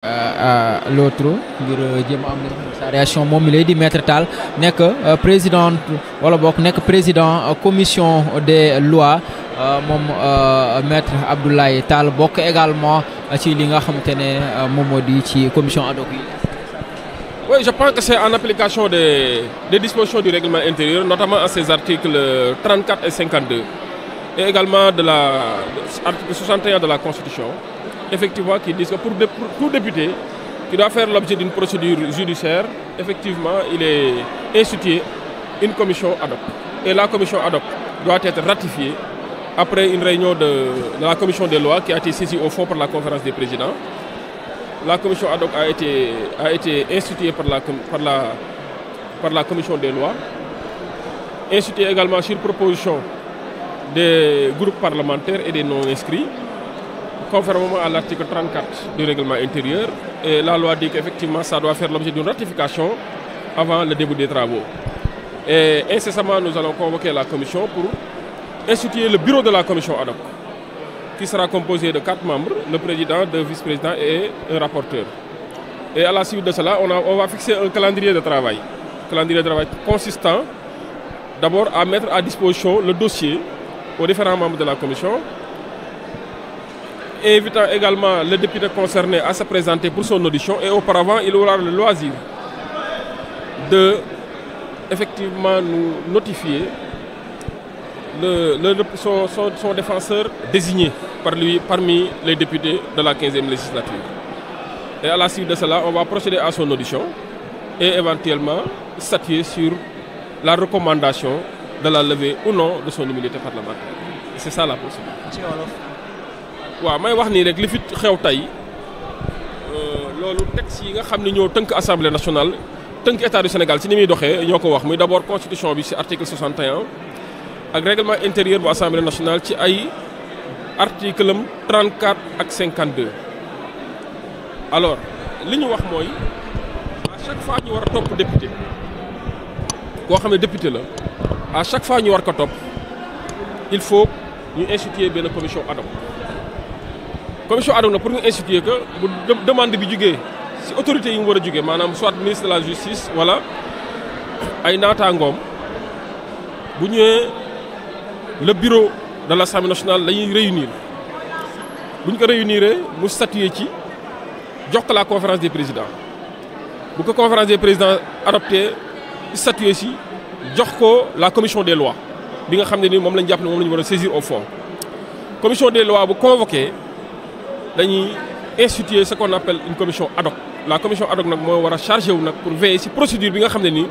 l'autre ngir jéem a am sa réaction moom mi lay di maître Tall nekk président wala bokk nekk président commission des lois moom maître Abdoulaye Tall bokk également ci li nga xamante ne moom moo di ci commission ad hoc yi. Oui, je pense que c'est en application des dispositions du règlement intérieur, notamment à ces articles 34 et 52, et également de l'article 61 de la Constitution, effectivement, qui disent que pour tout député qui doit faire l'objet d'une procédure judiciaire, effectivement, il est institué une commission ad hoc. Et la commission ad hoc doit être ratifiée après une réunion de la commission des lois qui a été saisie au fond par la conférence des présidents. La commission ad hoc a été instituée par la commission des lois, instituée également sur proposition des groupes parlementaires et des non-inscrits, conformément à l'article 34 du règlement intérieur. Et la loi dit qu'effectivement, ça doit faire l'objet d'une ratification avant le début des travaux. Et incessamment, nous allons convoquer la commission pour instituer le bureau de la commission ad hoc, qui sera composé de 4 membres, le président, 2 vice-présidents et un rapporteur. Et à la suite de cela, on va fixer un calendrier de travail. Calendrier de travail consistant d'abord à mettre à disposition le dossier aux différents membres de la commission, invitant également le député concerné à se présenter pour son audition, et auparavant, il aura le loisir de effectivement nous notifier son défenseur désigné par lui parmi les députés de la 15e législature. Et à la suite de cela, on va procéder à son audition et éventuellement statuer sur la recommandation de la levée ou non de son immunité parlementaire. C'est ça la procédure. waaw may wax nii rek li fi xew tey loolu texte yi nga xam ne ñoo tënk assemblée nationale tënk état du Sénégal ci ni muy doxee ñoo ko wax muy d'abord constitution bi ci article 61 ak règlement intérieur bu assemblée nationale ci ay article am 34 ak 52. alors li ñu wax mooy à chaque fois ñu war a topp député koo xam ne député la à chaque fois ñu war ko topp il faut ñu instituer benn commission ad hoc. commission ad hoc nag pour ñu instituer que bu demande bi jugee ci autorités yi mu war a jugee maanaam soit ministre de la justice wala ay naataangoom bu ñëwee le bureau de l'Assemblée nationale la ñuy réunir bu ñu ko réunir mu statuer ci jox ko la conférence des présidents bu ko conférence des présidents adopté statuer ci jox ko la commission des lois bi nga xam ne ni moom lañ jàpp ne moom la ñu war a saisir au fond commission des lois bu convoqué dañuy instituer ce qu'on appelle une commission ad hoc. La commission ad hoc nag moo war a chargé wu nag pour veiller ci procédure bi nga xam ne nii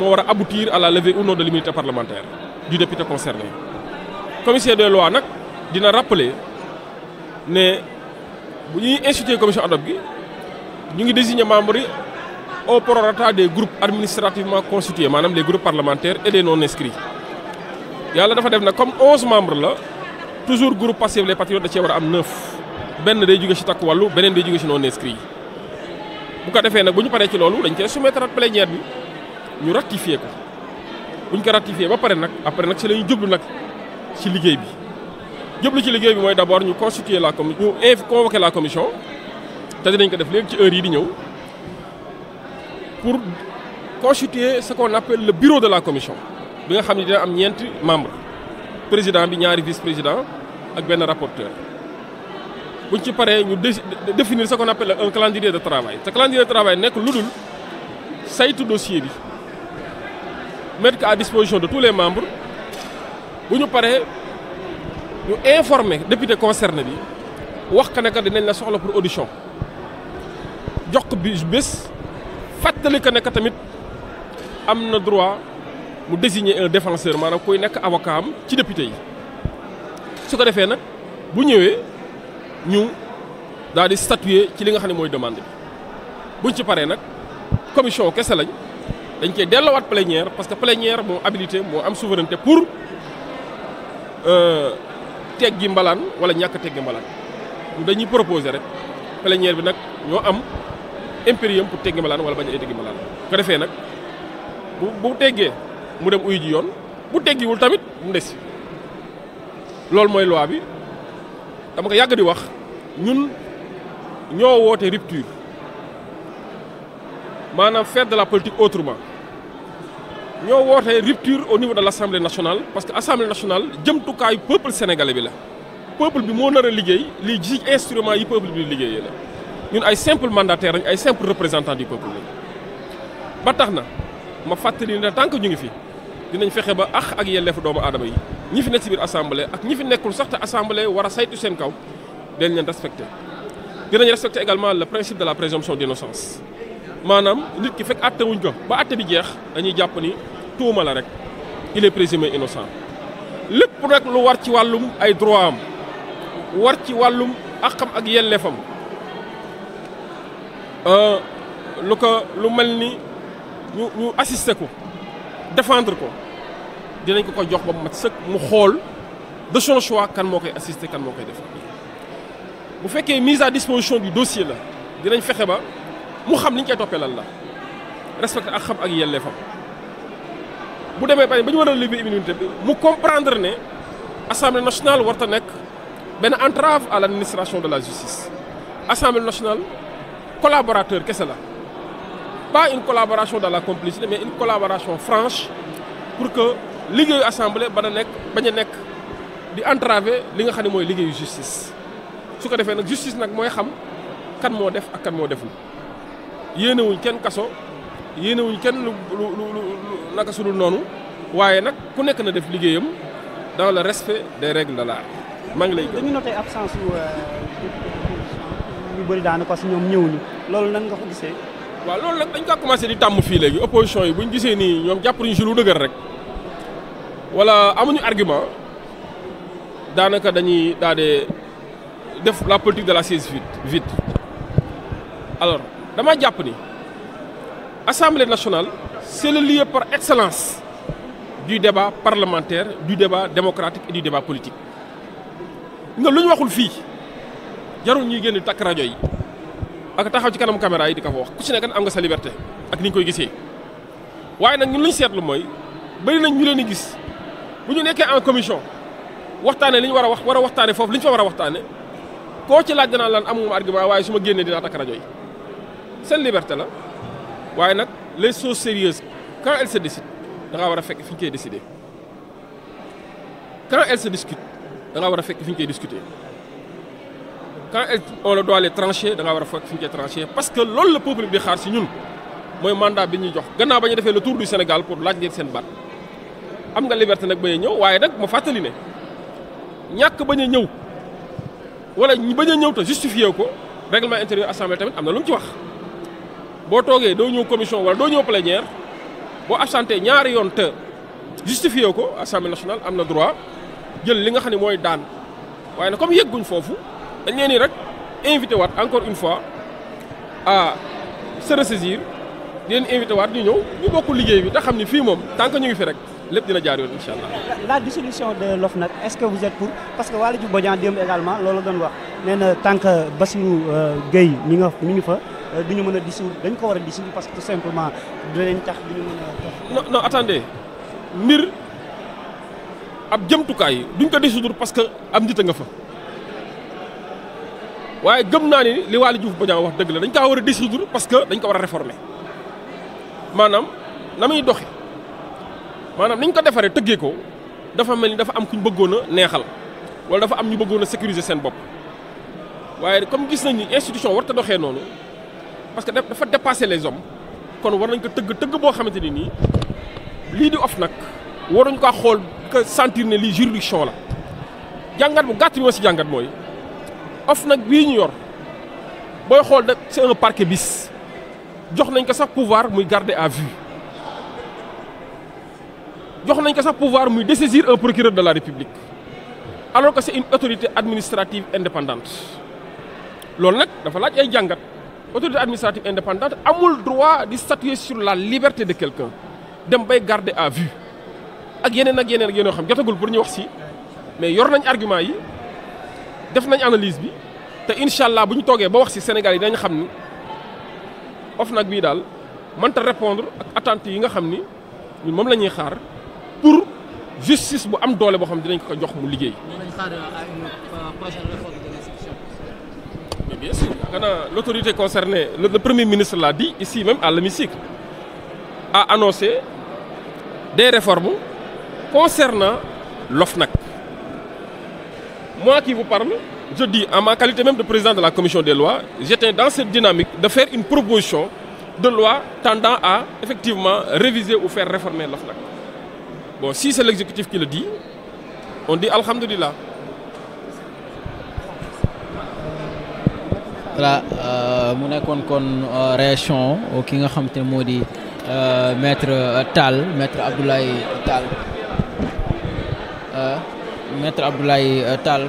moo war a aboutir à la levée ou non de l'immunité parlementaire du député concerné. Commissaire des lois nag dina rappeler ne bu ñuy instituer commission ad hoc bi ñu ngi désigner membres yi au prorata des groupes administrativement constitués maanaam les groupes parlementaires et des non inscrits. yàlla dafa def nag comme 11 membres la toujours groupe Pastef les patriotes da cee war a am 9. benn day jóge ci takku wàllu beneen day jóge ci non inscrit yi bu ko defee nag bu ñu paree ci loolu dañ koy soumettre à plénière bi ñu ratifier ko bu ñu ko ratifier ba pare nag après nag ci la ñuy jublu nag ci liggéey bi jublu ci liggéey bi mooy d'abord ñu constituer la commission ñu convoquer la commission te dinañ ko def léegi ci heure yi di ñëw pour constituer ce qu'on appelle le bureau de la commission bi nga xam ne dina am 9 membres président bi ñaari vice-président ak benn rapporteur. buñ ci paree ñu définir ce qu'on appelle un calendrier de travail te calendrier de travail nekk lu dul saytu dossier bi mettre à disposition de tous les membres bu ñu paree ñu informer député concerné bi wax ka ne que dinañ la soxla pour audition jox ko bi bés fàttali ka ne que tamit am na droit mu désigner un défenseur maanaam kuy nekk avocat am ci député yi su ko defee nag bu ñëwee. ñu daal di statuer ci li nga xam ne mooy demande bi buñ ci paree nag commission kese lañ dañ koy delloowaat plénière parce que plénière moo habilité moo am souveraineté pour teggi mbalaan wala ñàkk teggi mbalaan dañuy proposer rek plénière bi nag ñoo am impérium pour teggi mbalaan wala bañ a teggi mbalaan bu ko defee nag bu teggee mu dem uyu ji yoon bu teggiwul tamit mu des loolu mooy loi bi dama ko yàgg di wax ñun ñoo woote rupture maanaam faire de la politique autrement ñoo woote rupture au niveau de l'Assemblée nationale parce que Assemblée nationale jëmtukaayu peuple sénégalais bi la peuple bi moo nar a liggéey lii ci instrument yi peuple bi liggéeyee la ñun ay simple mandataire lañ ay simple représentant du peuple lañ ba tax na ma fàttali ne tant que ñu ngi fi dinañ fexe ba ak yelleefu doomu aadama yi ñi fi nekk ci biir assemblée ak ñi fi nekkul sax te assemblée war a saytu seen kaw dañ leen respecté dinañ respecté également le principe de la présomption d'innocence maanaam nit ki fekk àtte wuñ ko ba àtte bi jeex dañuy jàpp ni tuuma la rek il est présumé innocent lépp nag lu war ci wàllum ay droit am war ci wàllum àqam ak yelleefam lu mel ni ñu assister ko défendre ko dinañ ko jox ba mu mat sëkk mu xool de son choix kan moo koy assister kan moo koy défendre bu fekkee mise à disposition du dossier la dinañ fexe ba mu xam li ñu koy toppee lan la respecté ak xam ak yelleefam bu demee ba ñu war a lever immunité bi mu comprendre ne assemblée nationale warta nekk benn entrave à l'administration de la justice assemblée nationale collaborateur kese la pas une collaboration dans la complicité mais une collaboration franche pour que liggéeyu assemblée bañ a nekk di entraver li nga xam ne mooy liggéeyu justice su ko defee nag justice nag mooy xam kan moo def ak kan moo deful yéenewuñ kenn kaso yéenewuñ kenn lu naka su dul noonu waaye nag ku nekk na def liggéeyam dans le respect des règles de l'art maa ngi lay dañu noté absence yu bëri daanaka parce que ñoom ñëwuñu loolu nan nga ko gisee. waaw loolu nag dañ ko commencé di tàmm fii léegi opposition yi buñ gisee nii ñoom jàpp nañu si lu dëgër rek wala amuñu argument daanaka dañuy daal di def la politique de la chaise vide alors dama jàpp ni Assemblée nationale c'est le lieu par excellence du débat parlementaire du débat démocratique et du débat politique nga lu ñu waxul fii jarul ñuy génn takk rajo yi ak taxaw ci kanam caméra yi di ko fa wax ku ci nekk am nga sa liberté ak ni ñu koy gisee waaye nag ñun lu ñu seetlu mooy bëri nañ ñu leen di gis bu ñu nekkee en commission waxtaane li ñu war a waxtaane foofu li ñu fa war a waxtaane koo ci laaj danaa lan amuma argument waaye su ma génnee dinaa takk rajo yi seen liberté la waaye nag les choses sérieuses quand elles se décident da ngaa war a fekk fi ñu koy décider quand elles se discutent da ngaa war a fekk fi ñu koy discuter quand on doit les trancher da ngaa war a fekk fi ñu koy trancher parce que loolu la peuple bi di xaar si ñun mooy mandat bi ñuy jox gannaaw ba ñu defee le tour du Sénégal pour laaj leen seen baat am nga liberté nag bañ a ñëw waaye nag ma fàttali ne ñàkk bañ a ñëw wala bañ a ñëw te justifié ko règlement intérieur assemblée tamit am na lu mu ci wax boo toogee doo ñëw commission wala doo ñëw plénière boo absenté ñaari yoon te justifié ko assemblée nationale am na droit jël li nga xam ne mooy daan waaye nag comme yegguñ foofu dañ leen ni rek invité waat encore une fois à se ressaisir di leen invité waat ñu ñëw ñu bokk liggéey bi te xam ni fii moom tant que ñu ngi fi rek lépp dina jaar yoon incha allah. la dissolution de l'OFNAC est-ce que vous êtes pour parce que Waly Diouf Bodiang démb également loolu doon wax nee na tant que Bassirou Gueye mi ngi fa duñu mën a dissoudre dañ ko war a dissoudre parce que tout simplement dinañ tax duñu mën a. non attendez mbir ab jëmtukaay duñ ko dissoudre parce que am nit a nga fa waaye gëm naa ni li Waly Diouf Bodiang wax dëgg la dañ kaa war a dissoudre parce que dañ ko war a réformer maanaam na muy doxe maanaam ni ñu ko defaree tëggee ko dafa mel ni dafa am ku ñu bëggoon a neexal wala dafa am ñu bëggoon a sécuriser seen bopp waaye comme gis nañ ni institution war ta doxee noonu parce que dafa dépasser les hommes kon war nañ ko tëgg boo xamante ni nii lii di OFNAC waruñ ko xool que sentir ne lii juridiction la jàngat bu gàtt bi ma si jàngat mooy OFNAC bii ñu yor booy xool da c'est un parquet bis jox nañ ko sax pouvoir muy garder à vue jox nañ ko sax pouvoir muy dessaisir un procureur de la République alors que c'est une autorité administrative indépendante loolu nag dafa laaj ay jàngat autorité administrative indépendante amul droit di statuer sur la liberté de quelqu'un dem bay garder à vue ak yeneen yoo xam jotagul pour ñu wax si mais yor nañ argument yi def nañ analyse bi te incha allah bu ñu toogee ba wax si Sénégal yi dañ xam ni OFNAC bii daal mënta répondre ak attentes yi nga xam ni ñun moom la ñuy xaar pour justice bu am doole boo xam dinañ ko jox mu liggéey. Mais bien sûr, l'autorité concernée, le Premier ministre l'a dit ici même à l'hémicycle, a annoncé des réformes concernant l'OFNAC. Moi qui vous parle, je dis en ma qualité même de président de la commission des lois, j'étais dans cette dynamique de faire une proposition de loi tendant à effectivement réviser ou faire réformer l'OFNAC. Bon, si c'est l'exécutif qui le dit, on dit alhamdulillah. Voilà, mu nekkoon kon réaction ki nga xam te ne moo di maître Tall, maître Abdoulaye Tall.